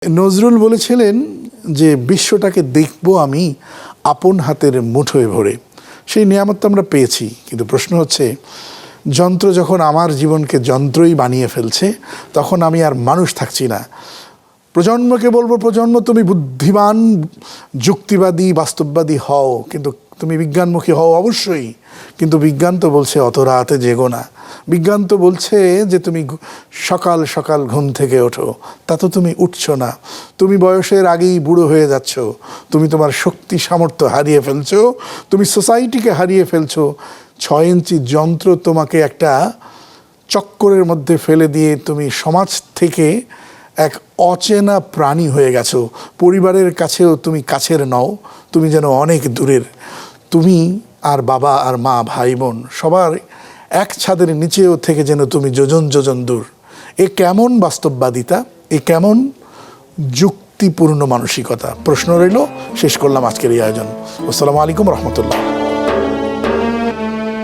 নজরুল বলেছিলেন যে বিশ্বটাকে দেখব আমি আপন হাতের মুঠোয় ভরে। সেই নিয়ামত আমরা পেয়েছি, কিন্তু প্রশ্ন হচ্ছে যন্ত্র যখন আমার জীবনকে যন্ত্রই বানিয়ে ফেলছে তখন আমি আর মানুষ থাকছি না। প্রজন্মকে বলবো, প্রজন্ম তুমি বুদ্ধিমান, যুক্তিবাদী, বাস্তববাদী হও, কিন্তু তুমি বিজ্ঞানমুখী হও অবশ্যই, কিন্তু বিজ্ঞান তো বলছে অত রাতে জেগো না। বিজ্ঞান তো বলছে যে তুমি সকাল সকাল ঘুম থেকে ওঠো, তা তো তুমি উঠছো না। তুমি বয়সের আগেই বুড়ো হয়ে যাচ্ছ, তুমি তোমার শক্তি সামর্থ্য হারিয়ে ফেলছো, তুমি সোসাইটিকে হারিয়ে ফেলছো। 6 ইঞ্চি যন্ত্র তোমাকে একটা চক্করের মধ্যে ফেলে দিয়ে তুমি সমাজ থেকে এক অচেনা প্রাণী হয়ে গেছো। পরিবারের কাছেও তুমি কাছের নও, তুমি যেন অনেক দূরের। তুমি আর বাবা আর মা ভাই বোন সবার এক ছাদের নিচেও থেকে যেন তুমি যোজন যোজন দূর। এ কেমন বাস্তববাদিতা, এ কেমন যুক্তিপূর্ণ মানসিকতা? প্রশ্ন রইল। শেষ করলাম আজকের এই আয়োজন। আসসালামু আলাইকুম রহমতুল্লাহ।